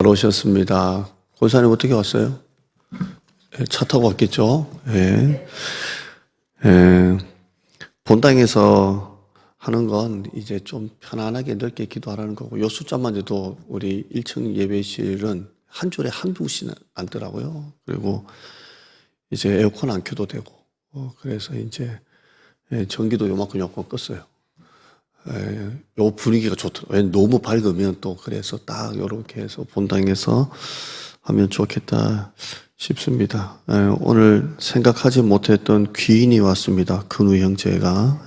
오셨습니다. 권사님 어떻게 왔어요? 차 타고 왔겠죠? 예. 예. 본당에서 하는 건 이제 좀 편안하게 넓게 기도하라는 거고, 요 숫자만 해도 우리 1층 예배실은 한 줄에 한두 분씩 앉더라고요. 그리고 이제 에어컨 안 켜도 되고, 그래서 이제 전기도 요만큼 껐어요. 요 분위기가 좋더라고요. 너무 밝으면 또 그래서 딱 요렇게 해서 본당에서 하면 좋겠다 싶습니다. 오늘 생각하지 못했던 귀인이 왔습니다. 근우 형제가.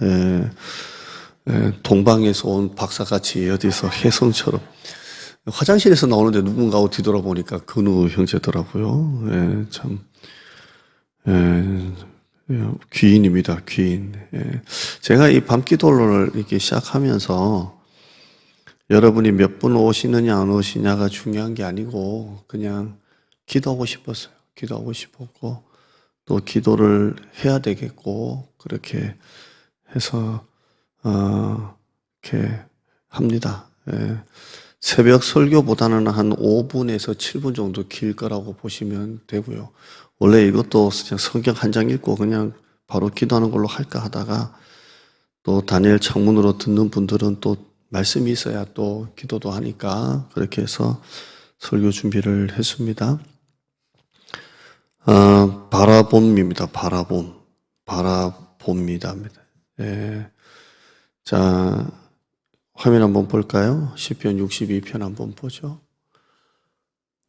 동방에서 온 박사같이 어디서 혜성처럼 화장실에서 나오는데 누군가하고 뒤돌아보니까 근우 형제더라고요. 참 귀인입니다. 귀인. 제가 이 밤기도를 이렇게 시작하면서 여러분이 몇 분 오시느냐 안 오시냐가 중요한 게 아니고 그냥 기도하고 싶었어요. 기도하고 싶었고 또 기도를 해야 되겠고 그렇게 해서 이렇게 합니다. 새벽 설교보다는 한 5분에서 7분 정도 길 거라고 보시면 되고요. 원래 이것도 그냥 성경 한 장 읽고 그냥 바로 기도하는 걸로 할까 하다가 또 다니엘 창문으로 듣는 분들은 또 말씀이 있어야 또 기도도 하니까 그렇게 해서 설교 준비를 했습니다. 바라봄입니다. 바라봅니다. 자, 화면 한번 볼까요? 시편 62편 한번 보죠.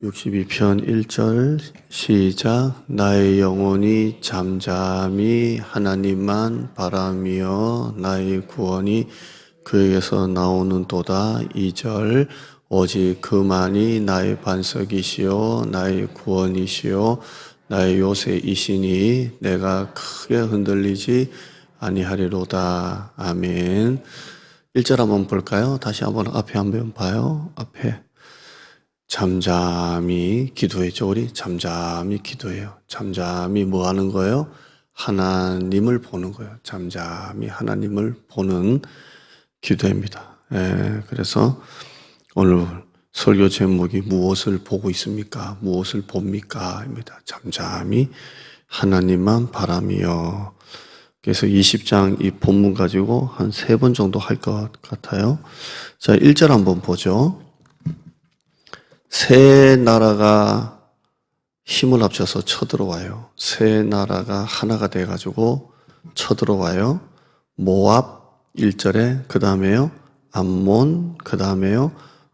62편 1절 시작. 나의 영혼이 잠잠히 하나님만 바라며 나의 구원이 그에게서 나오는 도다. 2절 오직 그만이 나의 반석이시요 나의 구원이시요 나의 요새이시니 내가 크게 흔들리지 아니하리로다. 아멘. 1절 한번 볼까요? 다시 한번 앞에 한번 봐요. 앞에 잠잠히 기도했죠. 우리 잠잠히 기도해요. 잠잠히 뭐 하는 거예요? 하나님을 보는 거예요. 잠잠히 하나님을 보는 기도입니다. 그래서 오늘 설교 제목이 무엇을 보고 있습니까? 무엇을 봅니까? 입니다. 잠잠히 하나님만 바라며. 그래서 20장 이 본문 가지고 한 3번 정도 할 것 같아요. 자, 1절 한번 보죠. 세 나라가 힘을 합쳐서 쳐들어와요. 세 나라가 하나가 돼가지고 쳐들어와요. 모압 1절에 그 다음에요. 암몬 그 다음에요.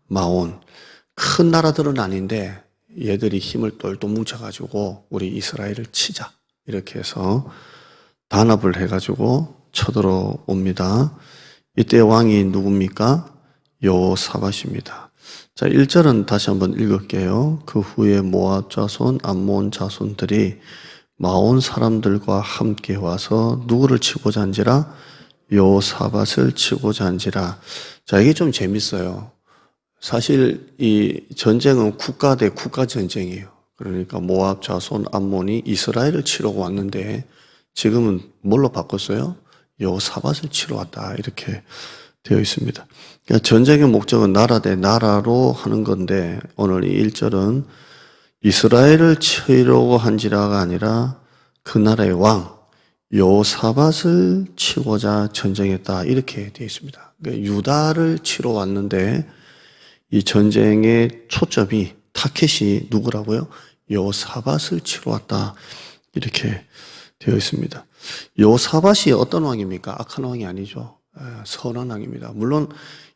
마온. 큰 나라들은 아닌데 얘들이 힘을 똘똘 뭉쳐가지고 우리 이스라엘을 치자 이렇게 해서 단합을 해가지고 쳐들어옵니다. 이때 왕이 누굽니까? 여호사밧입니다. 자, 1절은 다시 한번 읽을게요. 그 후에 모압 자손, 암몬 자손들이 마온 사람들과 함께 와서 누구를 치고자 한지라? 여호사밧을 치고자 한지라. 자, 이게 좀 재밌어요. 사실 이 전쟁은 국가 대 국가 전쟁이에요. 그러니까 모압 자손, 암몬이 이스라엘을 치려고 왔는데 지금은 뭘로 바꿨어요? 여호사밧을 치러 왔다 이렇게 되어 있습니다. 그러니까 전쟁의 목적은 나라 대 나라로 하는 건데 오늘 이 1절은 이스라엘을 치려고 한지라가 아니라 그 나라의 왕 여호사밧을 치고자 전쟁했다 이렇게 되어 있습니다. 그러니까 유다를 치러 왔는데 이 전쟁의 초점이 타켓이 누구라고요? 여호사밧을 치러 왔다 이렇게 되어 있습니다. 여호사밧이 어떤 왕입니까? 악한 왕이 아니죠. 선한 왕입니다. 물론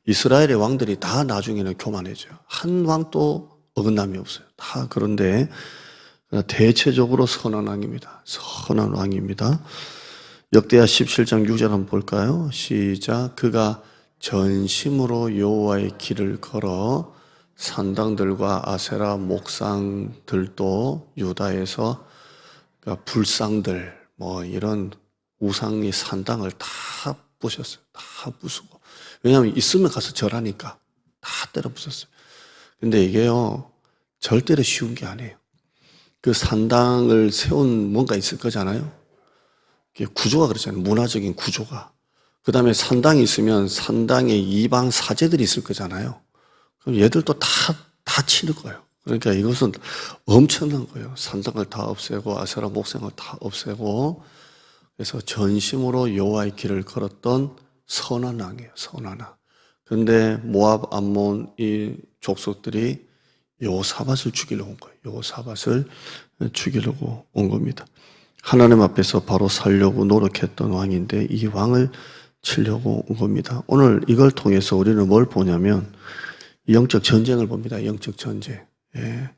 이스라엘의 왕들이 다 나중에는 교만해져요. 한 왕도 어긋남이 없어요. 다 그런데 대체적으로 선한 왕입니다. 선한 왕입니다. 역대하 17장 6절 한번 볼까요? 시작. 그가 전심으로 여호와의 길을 걸어 산당들과 아세라 목상들도 유다에서 그러니까 불상들 뭐 이런 우상의 산당을 다 부셨어요. 다 부수고. 왜냐하면 있으면 가서 절하니까 다 때려 부쉈어요. 근데 이게요 절대로 쉬운 게 아니에요. 그 산당을 세운 뭔가 있을 거잖아요. 구조가 그렇잖아요. 문화적인 구조가. 그 다음에 산당이 있으면 산당에 이방 사제들이 있을 거잖아요. 그럼 얘들도 다 치는 거예요. 그러니까 이것은 엄청난 거예요. 산당을 다 없애고 아세라 목상을 다 없애고, 그래서 전심으로 여호와의 길을 걸었던 선한 왕이에요. 선한 왕. 그런데 모압, 암몬 이 족속들이 여호사밧을 죽이려고 온 거예요. 여호사밧을 죽이려고 온 겁니다. 하나님 앞에서 바로 살려고 노력했던 왕인데 이 왕을 치려고 온 겁니다. 오늘 이걸 통해서 우리는 뭘 보냐면 영적 전쟁을 봅니다. 영적 전쟁. 예.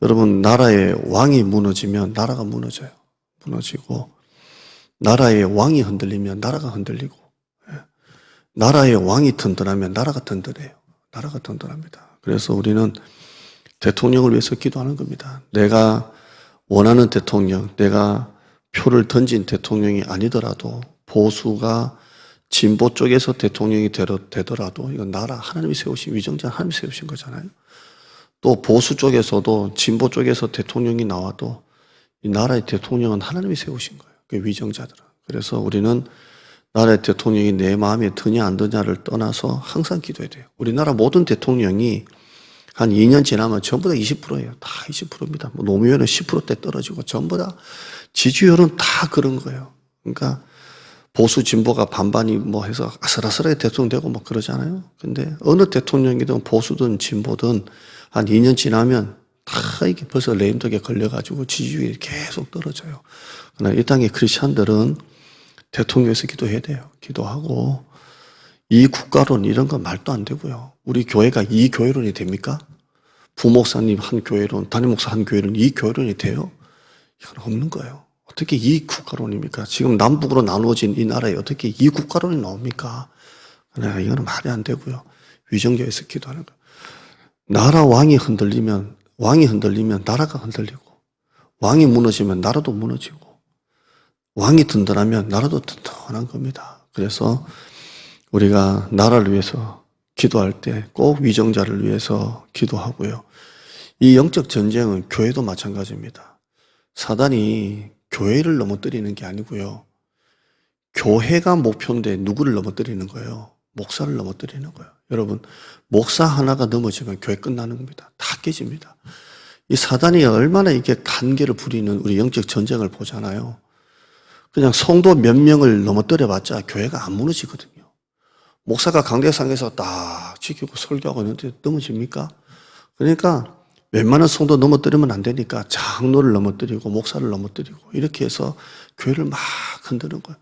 여러분, 나라의 왕이 무너지면 나라가 무너져요. 무너지고, 나라의 왕이 흔들리면 나라가 흔들리고, 예. 나라의 왕이 든든하면 나라가 든든해요. 나라가 든든합니다. 그래서 우리는 대통령을 위해서 기도하는 겁니다. 내가 원하는 대통령, 내가 표를 던진 대통령이 아니더라도 보수가 진보 쪽에서 대통령이 되더라도 이건 나라 하나님이 세우신 위정자 하나님이 세우신 거잖아요. 또 보수 쪽에서도 진보 쪽에서 대통령이 나와도 이 나라의 대통령은 하나님이 세우신 거예요. 그 위정자들은. 그래서 우리는 나라의 대통령이 내 마음에 드냐 안 드냐를 떠나서 항상 기도해야 돼요. 우리나라 모든 대통령이 한 2년 지나면 전부 다 20%예요. 다 20%입니다. 뭐 노무현은 10%대 떨어지고 전부 다 지지율은 다 그런 거예요. 그러니까 보수 진보가 반반이 뭐 해서 아슬아슬하게 대통령 되고 뭐 그러잖아요. 근데 어느 대통령이든 보수든 진보든 한 2년 지나면 다 이게 벌써 레임덕에 걸려가지고 지지율이 계속 떨어져요. 그러나 이 땅의 크리스찬들은 대통령에서 기도해야 돼요. 기도하고 이 국가론 이런 건 말도 안 되고요. 우리 교회가 이 교회론이 됩니까? 부목사님 한 교회론, 담임목사 한 교회론, 이 교회론이 돼요? 이건 없는 거예요. 어떻게 이 국가론입니까? 지금 남북으로 나누어진 이 나라에 어떻게 이 국가론이 나옵니까? 이거는 말이 안 되고요. 위정교회에서 기도하는 거예요. 나라 왕이 흔들리면 나라가 흔들리고, 왕이 무너지면 나라도 무너지고, 왕이 든든하면 나라도 든든한 겁니다. 그래서 우리가 나라를 위해서 기도할 때 꼭 위정자를 위해서 기도하고요. 이 영적 전쟁은 교회도 마찬가지입니다. 사단이 교회를 넘어뜨리는 게 아니고요. 교회가 목표인데 누구를 넘어뜨리는 거예요? 목사를 넘어뜨리는 거예요. 여러분, 목사 하나가 넘어지면 교회 끝나는 겁니다. 다 깨집니다. 이 사단이 얼마나 이게 간계를 부리는 우리 영적 전쟁을 보잖아요. 그냥 성도 몇 명을 넘어뜨려봤자 교회가 안 무너지거든요. 목사가 강대상에서 딱 지키고 설교하고 있는데 넘어집니까? 그러니까 웬만한 성도 넘어뜨리면 안 되니까 장로를 넘어뜨리고 목사를 넘어뜨리고 이렇게 해서 교회를 막 흔드는 거예요.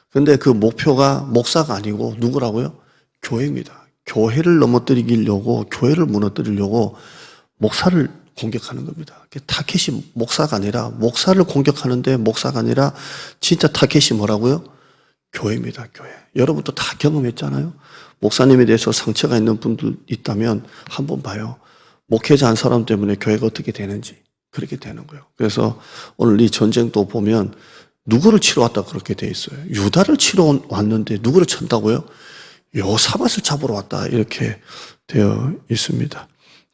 그런데 그 목표가 목사가 아니고 누구라고요? 교회입니다. 교회를 넘어뜨리려고, 교회를 무너뜨리려고 목사를 공격하는 겁니다. 타겟이 목사가 아니라, 목사를 공격하는데 목사가 아니라 진짜 타겟이 뭐라고요? 교회입니다. 교회. 여러분도 다 경험했잖아요. 목사님에 대해서 상처가 있는 분들 있다면 한번 봐요. 목회자 한 사람 때문에 교회가 어떻게 되는지. 그렇게 되는 거예요. 그래서 오늘 이 전쟁도 보면 누구를 치러 왔다 그렇게 돼 있어요. 유다를 치러 왔는데 누구를 쳤다고요? 여호사밧을 잡으러 왔다 이렇게 되어 있습니다.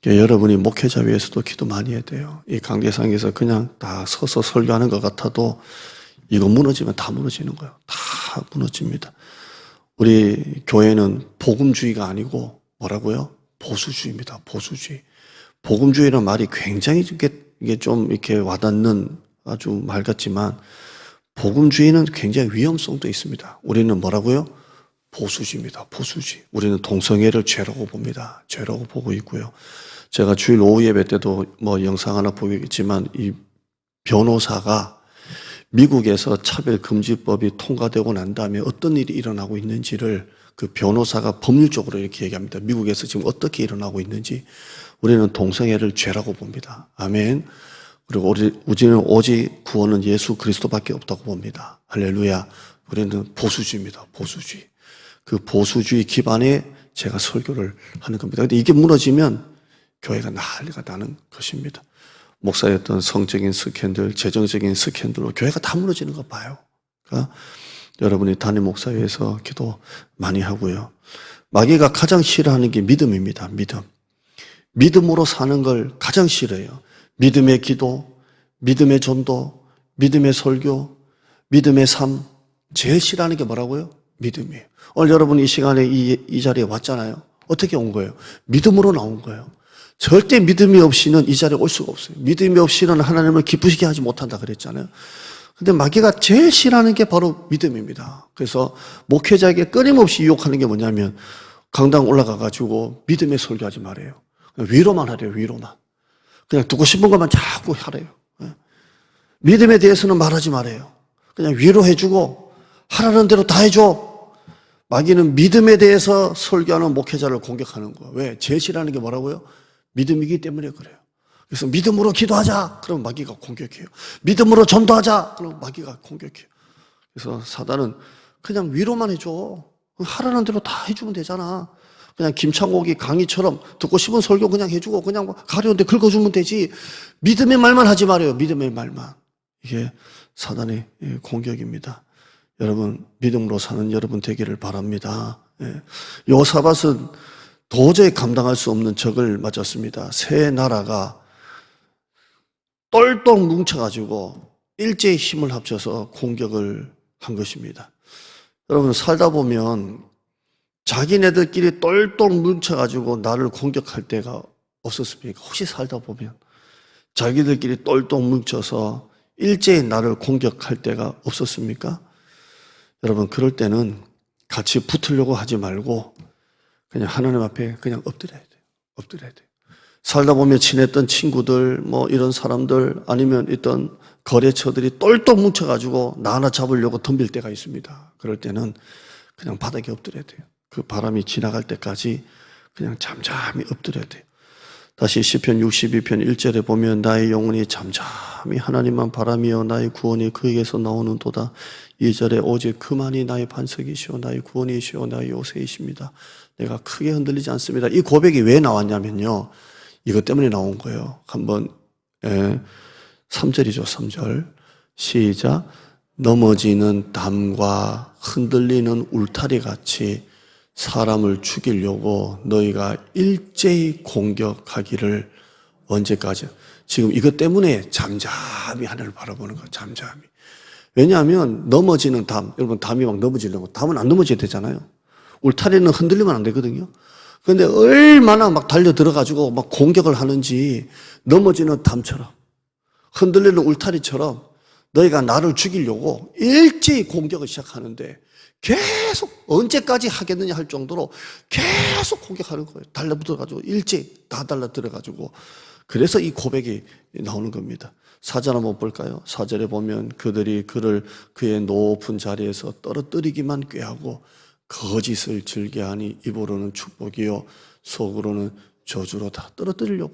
여러분이 목회자 위해서도 기도 많이 해야 돼요. 이 강대상에서 그냥 다 서서 설교하는 것 같아도 이거 무너지면 다 무너지는 거예요. 다 무너집니다. 우리 교회는 복음주의가 아니고 뭐라고요? 보수주의입니다. 보수주의. 복음주의라는 말이 굉장히 이게 좀 이렇게 와닿는 아주 말 같지만 복음주의는 굉장히 위험성도 있습니다. 우리는 뭐라고요? 보수주의입니다. 보수주의. 우리는 동성애를 죄라고 봅니다. 죄라고 보고 있고요. 제가 주일 오후 예배 때도 뭐 영상 하나 보겠지만 이 변호사가 미국에서 차별금지법이 통과되고 난 다음에 어떤 일이 일어나고 있는지를 그 변호사가 법률적으로 이렇게 얘기합니다. 미국에서 지금 어떻게 일어나고 있는지. 우리는 동성애를 죄라고 봅니다. 아멘. 그리고 우리는 오직 구원은 예수 그리스도밖에 없다고 봅니다. 할렐루야. 우리는 보수주의입니다. 보수주의. 그 보수주의 기반에 제가 설교를 하는 겁니다. 근데 이게 무너지면 교회가 난리가 나는 것입니다. 목사의 어떤 성적인 스캔들, 재정적인 스캔들로 교회가 다 무너지는 거 봐요. 그러니까 여러분이 담임 목사회에서 기도 많이 하고요. 마귀가 가장 싫어하는 게 믿음입니다. 믿음. 믿음으로 사는 걸 가장 싫어해요. 믿음의 기도, 믿음의 전도, 믿음의 설교, 믿음의 삶. 제일 싫어하는 게 뭐라고요? 믿음이에요. 오늘 여러분 이 시간에 이 자리에 왔잖아요. 어떻게 온 거예요? 믿음으로 나온 거예요. 절대 믿음이 없이는 이 자리에 올 수가 없어요. 믿음이 없이는 하나님을 기쁘시게 하지 못한다 그랬잖아요. 근데 마귀가 제일 싫어하는 게 바로 믿음입니다. 그래서 목회자에게 끊임없이 유혹하는 게 뭐냐면 강당 올라가가지고 믿음의 설교하지 말아요. 위로만 하래요, 위로만. 그냥 듣고 싶은 것만 자꾸 하래요. 믿음에 대해서는 말하지 말아요. 그냥 위로해주고 하라는 대로 다 해줘. 마귀는 믿음에 대해서 설교하는 목회자를 공격하는 거예요. 왜? 제일 싫어하는 게 뭐라고요? 믿음이기 때문에 그래요. 그래서 믿음으로 기도하자. 그러면 마귀가 공격해요. 믿음으로 전도하자. 그러면 마귀가 공격해요. 그래서 사단은 그냥 위로만 해줘. 하라는 대로 다 해주면 되잖아. 그냥 김창옥이 강의처럼 듣고 싶은 설교 그냥 해주고 그냥 가려운데 긁어주면 되지. 믿음의 말만 하지 말아요. 믿음의 말만. 이게 사단의 공격입니다. 여러분, 믿음으로 사는 여러분 되기를 바랍니다. 여호사밧은 도저히 감당할 수 없는 적을 맞았습니다. 세 나라가 똘똘 뭉쳐가지고 일제히 힘을 합쳐서 공격을 한 것입니다. 여러분, 살다 보면 자기네들끼리 똘똘 뭉쳐가지고 나를 공격할 때가 없었습니까? 혹시 살다 보면 자기들끼리 똘똘 뭉쳐서 일제히 나를 공격할 때가 없었습니까? 여러분, 그럴 때는 같이 붙으려고 하지 말고 그냥 하나님 앞에 그냥 엎드려야 돼요. 엎드려야 돼요. 살다 보면 친했던 친구들, 뭐 이런 사람들 아니면 있던 거래처들이 똘똘 뭉쳐가지고 나 하나 잡으려고 덤빌 때가 있습니다. 그럴 때는 그냥 바닥에 엎드려야 돼요. 그 바람이 지나갈 때까지 그냥 잠잠히 엎드려야 돼요. 다시 시편 62편 1절에 보면 나의 영혼이 잠잠히 하나님만 바라며 나의 구원이 그에게서 나오는 도다. 2절에 오직 그만이 나의 반석이시오 나의 구원이시오 나의 요새이십니다. 내가 크게 흔들리지 않습니다. 이 고백이 왜 나왔냐면요, 이것 때문에 나온 거예요. 한번 3절이죠. 3절 시작. 넘어지는 담과 흔들리는 울타리 같이 사람을 죽이려고 너희가 일제히 공격하기를 언제까지? 지금 이것 때문에 잠잠히 하늘을 바라보는 거예요. 잠잠히. 왜냐하면 넘어지는 담, 여러분 담이 막 넘어지려고, 담은 안 넘어져야 되잖아요. 울타리는 흔들리면 안 되거든요. 그런데 얼마나 막 달려 들어가지고 막 공격을 하는지, 넘어지는 담처럼 흔들리는 울타리처럼 너희가 나를 죽이려고 일제히 공격을 시작하는데 계속 언제까지 하겠느냐 할 정도로 계속 공격하는 거예요. 달라붙어가지고 일제히 다 달라들어가지고. 그래서 이 고백이 나오는 겁니다. 4절 한번 볼까요? 4절에 보면 그들이 그를 그의 높은 자리에서 떨어뜨리기만 꾀하고 거짓을 즐겨하니 입으로는 축복이요 속으로는 저주로 다 떨어뜨리려고.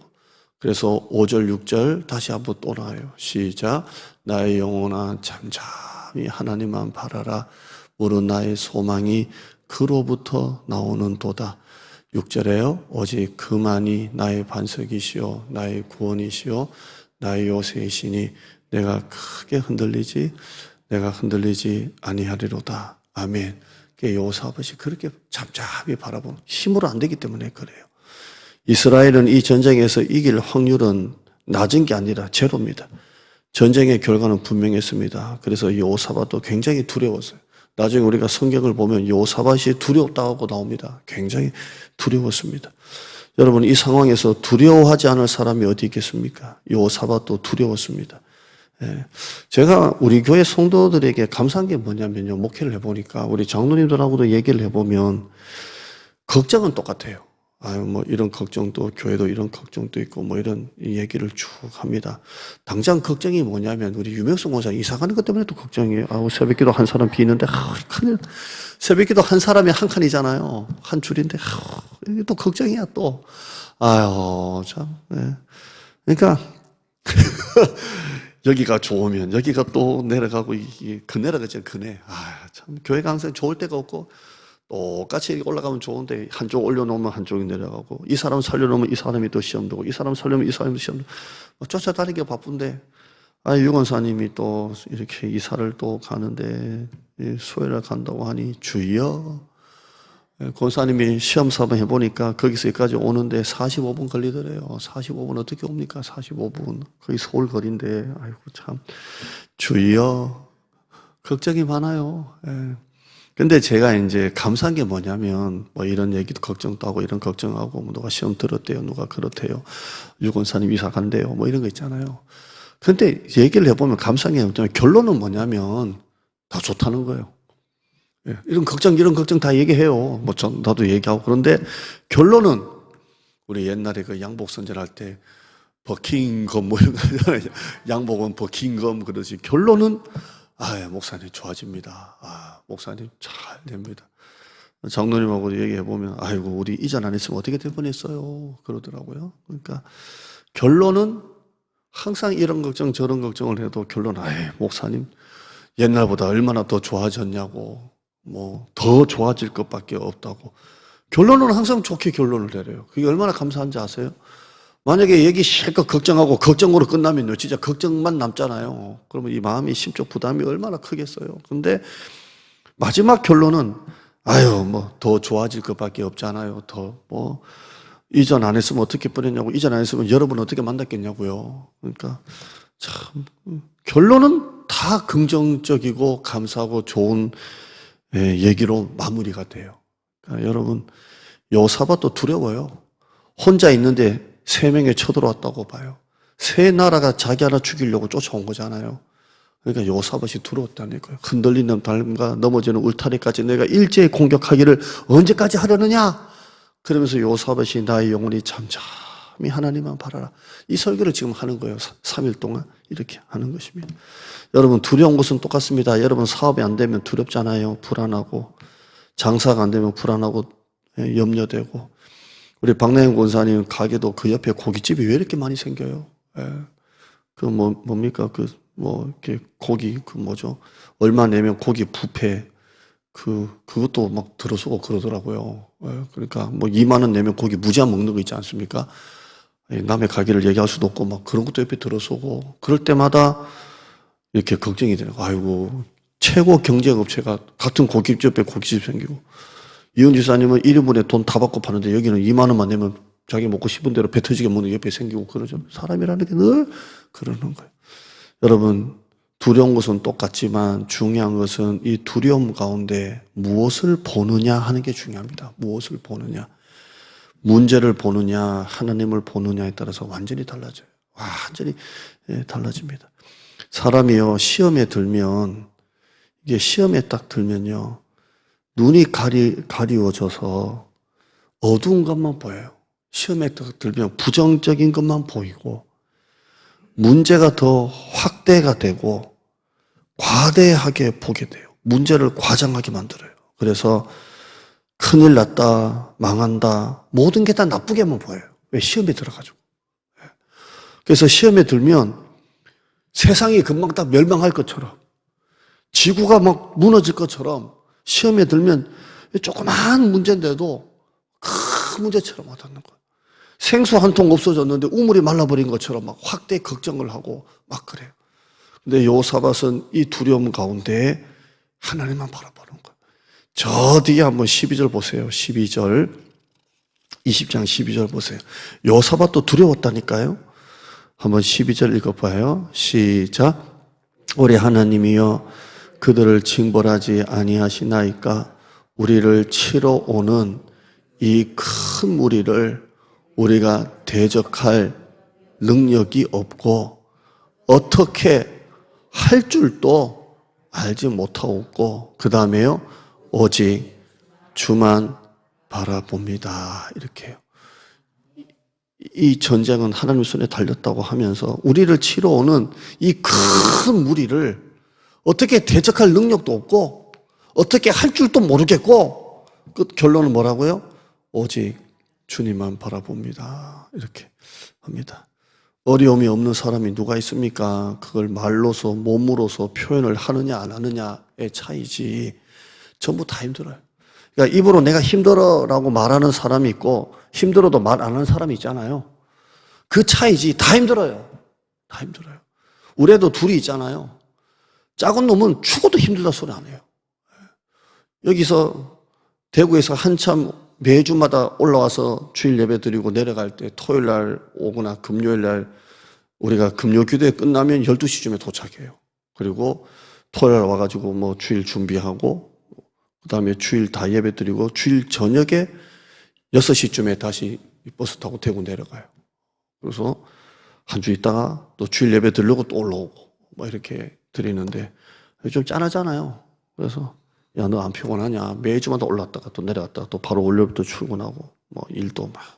그래서 5절 6절 다시 한번 또 나와요. 시작. 나의 영혼아 잠잠히 하나님만 바라라. 무릇 나의 소망이 그로부터 나오는 도다. 6절에요. 오직 그만이 나의 반석이시오 나의 구원이시오 나의 요새이시니 내가 흔들리지 아니하리로다. 아멘. 여호사밧이 그렇게 잠잠히 바라보는, 힘으로 안 되기 때문에 그래요. 이스라엘은 이 전쟁에서 이길 확률은 낮은 게 아니라 제로입니다. 전쟁의 결과는 분명했습니다. 그래서 여호사밧도 굉장히 두려웠어요. 나중에 우리가 성경을 보면 여호사밧이 두렵다고 나옵니다. 굉장히 두려웠습니다. 여러분, 이 상황에서 두려워하지 않을 사람이 어디 있겠습니까? 여호사밧도 두려웠습니다. 제가 우리 교회 성도들에게 감사한 게 뭐냐면요, 목회를 해보니까 우리 장로님들하고도 얘기를 해보면 걱정은 똑같아요. 뭐 이런 걱정도, 교회도 이런 걱정도 있고 뭐 이런 얘기를 쭉 합니다. 당장 걱정이 뭐냐면 우리 유명성 원사 이사 가는 것 때문에 또 걱정이에요. 새벽기도 한 사람 비는데 큰일. 새벽기도 한 사람이 한 칸이잖아요. 한 줄인데 이게 또 걱정이야 또. 참. 네. 그러니까 여기가 좋으면 여기가 또 내려가고 그 내려가죠. 그네. 참 교회가 항상 좋을 때가 없고 똑같이 올라가면 좋은데 한쪽 올려놓으면 한쪽이 내려가고, 이 사람 살려놓으면 이 사람이 또 시험 두고, 이 사람 살려면 이 사람이 시험 두고, 쫓아다니기가 바쁜데 유권사님이 또 이렇게 이사를 또 가는데 수요일에 간다고 하니 주여. 권사님이 시험 사번 해보니까 거기서 여기까지 오는데 45분 걸리더래요. 45분 어떻게 옵니까? 45분. 거의 서울 거리인데 아이고 참 주여. 걱정이 많아요. 근데 제가 이제 감사한 게 뭐냐면, 뭐 이런 얘기도 걱정도 하고, 이런 걱정하고, 뭐 누가 시험 들었대요, 누가 그렇대요, 유권사님 이사 간대요, 뭐 이런 거 있잖아요. 근데 얘기를 해보면 감사한 게 뭐냐면, 결론은 뭐냐면, 다 좋다는 거예요. 예, 이런 걱정 다 얘기해요. 뭐 나도 얘기하고. 그런데 결론은, 우리 옛날에 그 양복 선전할 때, 버킹검 뭐 이런 거 있잖아요. 양복은 버킹검 그러지. 결론은 목사님 좋아집니다. 목사님 잘 됩니다. 장로님하고 얘기해 보면 아이고 우리 이전 안 했으면 어떻게 될 뻔했어요 그러더라고요. 그러니까 결론은 항상 이런 걱정 저런 걱정을 해도 결론은 목사님 옛날보다 얼마나 더 좋아졌냐고 뭐 더 좋아질 것밖에 없다고 결론은 항상 좋게 결론을 내려요. 그게 얼마나 감사한지 아세요? 만약에 얘기 실컷 걱정하고 걱정으로 끝나면요, 진짜 걱정만 남잖아요. 그러면 이 마음이 심적 부담이 얼마나 크겠어요. 근데 마지막 결론은, 뭐, 더 좋아질 것밖에 없잖아요. 이전 안 했으면 어떻게 뻔했냐고, 이전 안 했으면 여러분 어떻게 만났겠냐고요. 그러니까, 참, 결론은 다 긍정적이고 감사하고 좋은 얘기로 마무리가 돼요. 그러니까 여러분, 요사밧도 두려워요. 혼자 있는데 3명이 쳐들어왔다고 봐요. 세 나라가 자기 하나 죽이려고 쫓아온 거잖아요. 그러니까 요사밧이 두려웠다니까요. 흔들리는 달과 넘어지는 울타리까지 내가 일제히 공격하기를 언제까지 하려느냐? 그러면서 요사밧이 나의 영혼이 잠잠히 하나님만 바라라. 이 설교를 지금 하는 거예요. 3일 동안 이렇게 하는 것입니다. 여러분 두려운 것은 똑같습니다. 여러분 사업이 안 되면 두렵잖아요. 불안하고 장사가 안 되면 불안하고 염려되고 우리 박나영 권사님 가게도 그 옆에 고깃집이 왜 이렇게 많이 생겨요? 뭡니까? 이렇게 고기, 얼마 내면 고기 뷔페, 그것도 막 들어서고 그러더라고요. 그러니까 2만 원 내면 고기 무제한 먹는 거 있지 않습니까? 남의 가게를 얘기할 수도 없고 막 그런 것도 옆에 들어서고 그럴 때마다 이렇게 걱정이 되는 거예요. 아이고, 최고 경쟁업체가 같은 고깃집 옆에 고깃집 생기고 이혼 지사님은 1인분에 돈 다 받고 파는데 여기는 2만 원만 내면 자기 먹고 싶은 대로 배 터지게 먹는 옆에 생기고 그러죠. 사람이라는 게 늘 그러는 거예요. 여러분 두려운 것은 똑같지만 중요한 것은 이 두려움 가운데 무엇을 보느냐 하는 게 중요합니다. 무엇을 보느냐. 문제를 보느냐 하나님을 보느냐에 따라서 완전히 달라져요. 완전히 달라집니다. 사람이요 시험에 들면 이게 시험에 딱 들면요 눈이 가리워져서 어두운 것만 보여요. 시험에 들면 부정적인 것만 보이고 문제가 더 확대가 되고 과대하게 보게 돼요. 문제를 과장하게 만들어요. 그래서 큰일 났다, 망한다, 모든 게 다 나쁘게만 보여요. 왜? 시험에 들어가지고. 그래서 시험에 들면 세상이 금방 다 멸망할 것처럼 지구가 막 무너질 것처럼 시험에 들면 조그마한 문제인데도 큰 문제처럼 와닿는 거예요. 생수 한 통 없어졌는데 우물이 말라버린 것처럼 막 확대 걱정을 하고 막 그래요. 근데 요사밧은 이 두려움 가운데 하나님만 바라보는 거예요. 저 뒤에 한번 12절 보세요. 12절 20장 12절 보세요. 요사밧도 두려웠다니까요. 한번 12절 읽어봐요. 시작. 우리 하나님이여 그들을 징벌하지 아니하시나이까 우리를 치러 오는 이 큰 무리를 우리가 대적할 능력이 없고 어떻게 할 줄도 알지 못하고 그 다음에요 오직 주만 바라봅니다. 이렇게 해요. 이 전쟁은 하나님 손에 달렸다고 하면서 우리를 치러 오는 이 큰 무리를 어떻게 대적할 능력도 없고 어떻게 할 줄도 모르겠고 그 결론은 뭐라고요? 오직 주님만 바라봅니다. 이렇게 합니다. 어려움이 없는 사람이 누가 있습니까? 그걸 말로서 몸으로서 표현을 하느냐 안 하느냐의 차이지 전부 다 힘들어요. 그러니까 입으로 내가 힘들어라고 말하는 사람이 있고 힘들어도 말 안 하는 사람이 있잖아요. 그 차이지 다 힘들어요. 다 힘들어요. 우리 애도 둘이 있잖아요. 작은 놈은 죽어도 힘들다 소리 안 해요. 여기서 대구에서 한참 매주마다 올라와서 주일 예배 드리고 내려갈 때 토요일 날 오거나 금요일 날 우리가 금요 기도회 끝나면 12시쯤에 도착해요. 그리고 토요일 날 와가지고 뭐 주일 준비하고 그 다음에 주일 다 예배 드리고 주일 저녁에 6시쯤에 다시 버스 타고 대구 내려가요. 그래서 한 주 있다가 또 주일 예배 드리려고 또 올라오고 뭐 이렇게 드리는데 좀 짠하잖아요. 그래서 야, 너 안 피곤하냐? 매주마다 올랐다가 또 내려갔다가 또 바로 월요일부터 출근하고 뭐 일도 막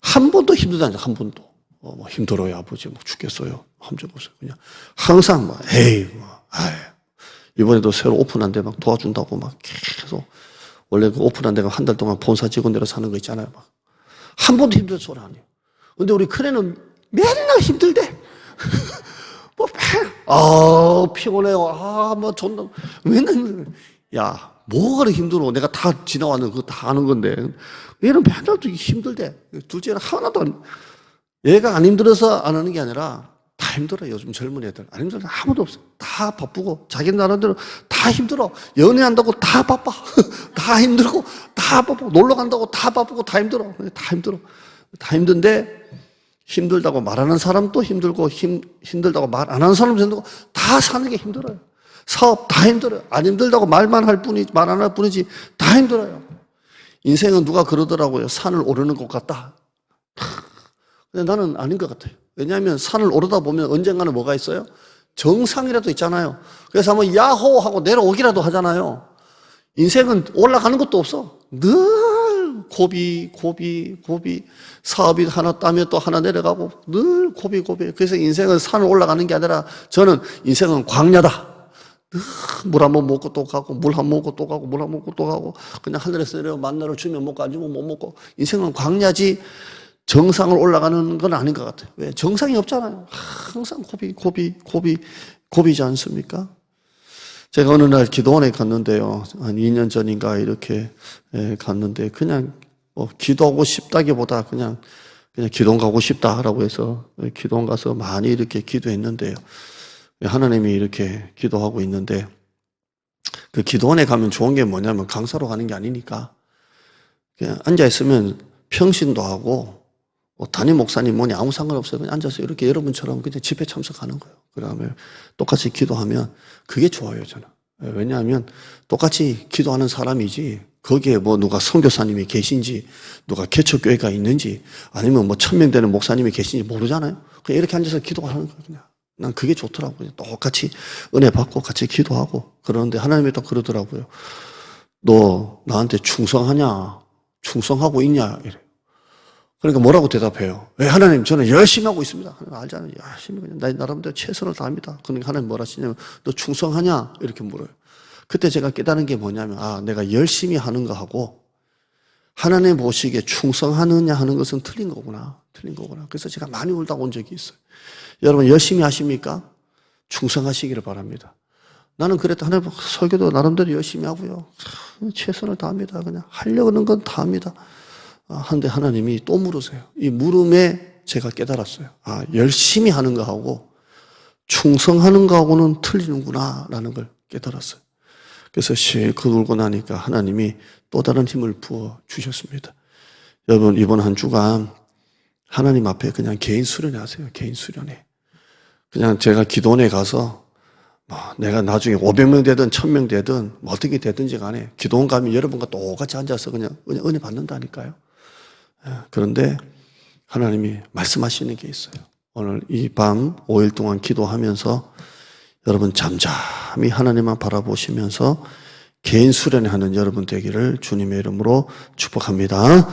한 번도 힘들지 않아요. 한 번도. 뭐 힘들어요, 아버지. 뭐 죽겠어요. 한 적 없어요. 그냥 항상 막 에이, 뭐, 아이. 이번에도 새로 오픈한 데 막 도와준다고 막 계속 원래 그 오픈한 데가 한 달 동안 본사 직원대로 사는 거 있잖아요. 막 한 번도 힘든 소리 안 해요. 근데 우리 큰애는 맨날 힘들대. 뭐 피곤해요. 뭐 존나 맨날 야, 뭐가 그렇게 힘들어? 내가 다 지나왔는 그거 다 아는 건데 얘는 맨날 또 힘들대. 둘째는 하나도 얘가 안 힘들어서 안 하는 게 아니라 다 힘들어요. 요즘 젊은 애들 안 힘들어 아무도 없어. 다 바쁘고 자기 나름대로 다 힘들어. 연애한다고 다 바빠. 다 힘들고 다 바쁘고 놀러 간다고 다 바쁘고 다 힘들어. 다 힘들어. 다 힘든데 힘들다고 말하는 사람도 힘들고 힘들다고 말 안 하는 사람도 힘들고 다 사는 게 힘들어요. 사업 다 힘들어요. 안 힘들다고 말만 할 뿐이지 말 안 할 뿐이지 다 힘들어요. 인생은 누가 그러더라고요. 산을 오르는 것 같다. 근데 나는 아닌 것 같아요. 왜냐하면 산을 오르다 보면 언젠가는 뭐가 있어요? 정상이라도 있잖아요. 그래서 한번 야호 하고 내려오기라도 하잖아요. 인생은 올라가는 것도 없어. 늘 고비. 사업이 하나 따면 또 하나 내려가고 늘 고비. 그래서 인생은 산을 올라가는 게 아니라 저는 인생은 광야다. 물 한 번 먹고 또 가고 물 한 번 먹고 또 가고 물 한 번 먹고 또 가고 그냥 하늘에서 내려 만나를 주면 먹고 안 주면 못 먹고 인생은 광야지 정상을 올라가는 건 아닌 것 같아요. 왜? 정상이 없잖아요. 항상 고비지 않습니까? 제가 어느 날 기도원에 갔는데요. 한 2년 전인가 이렇게 갔는데 그냥 기도하고 싶다기보다 그냥 기도원 가고 싶다라고 해서 기도원 가서 많이 이렇게 기도했는데요. 하나님이 이렇게 기도하고 있는데 그 기도원에 가면 좋은 게 뭐냐면 강사로 가는 게 아니니까 그냥 앉아있으면 평신도 하고 담임 목사님 뭐니 아무 상관없어요. 그냥 앉아서 이렇게 여러분처럼 그냥 집회 참석하는 거예요. 그다음에 똑같이 기도하면 그게 좋아요, 저는. 왜냐하면 똑같이 기도하는 사람이지 거기에 뭐 누가 선교사님이 계신지 누가 개척교회가 있는지 아니면 뭐 1000명 되는 목사님이 계신지 모르잖아요. 그냥 이렇게 앉아서 기도하는 거예요. 그냥. 난 그게 좋더라고요. 똑같이 은혜 받고 같이 기도하고 그러는데 하나님이 또 그러더라고요. 너 나한테 충성하냐? 충성하고 있냐? 이래요. 그러니까 뭐라고 대답해요? 왜 하나님 저는 열심히 하고 있습니다. 알잖아요. 열심히 그냥 나 나름대로 최선을 다합니다. 그러니까 하나님 뭐라 하시냐면 너 충성하냐? 이렇게 물어요. 그때 제가 깨달은 게 뭐냐면 내가 열심히 하는 거 하고 하나님 보시기에 충성하느냐 하는 것은 틀린 거구나. 그래서 제가 많이 울다가 온 적이 있어요. 여러분 열심히 하십니까? 충성하시기를 바랍니다. 나는 그랬다. 하나님 설교도 나름대로 열심히 하고요. 최선을 다합니다. 그냥 하려고 하는 건 다 합니다. 한데 하나님이 또 물으세요. 이 물음에 제가 깨달았어요. 열심히 하는 거하고 충성하는 거하고는 틀리는구나 라는 걸 깨달았어요. 그래서 실컷 울고 나니까 하나님이 또 다른 힘을 부어 주셨습니다. 여러분 이번 한 주간 하나님 앞에 그냥 개인 수련회 하세요. 개인 수련회. 그냥 제가 기도원에 가서 내가 나중에 500명 되든 1000명 되든 어떻게 되든지 간에 기도원 가면 여러분과 똑같이 앉아서 그냥 은혜 받는다니까요. 그런데 하나님이 말씀하시는 게 있어요. 오늘 이 밤 5일 동안 기도하면서 여러분 잠잠히 하나님만 바라보시면서 개인 수련회 하는 여러분 되기를 주님의 이름으로 축복합니다.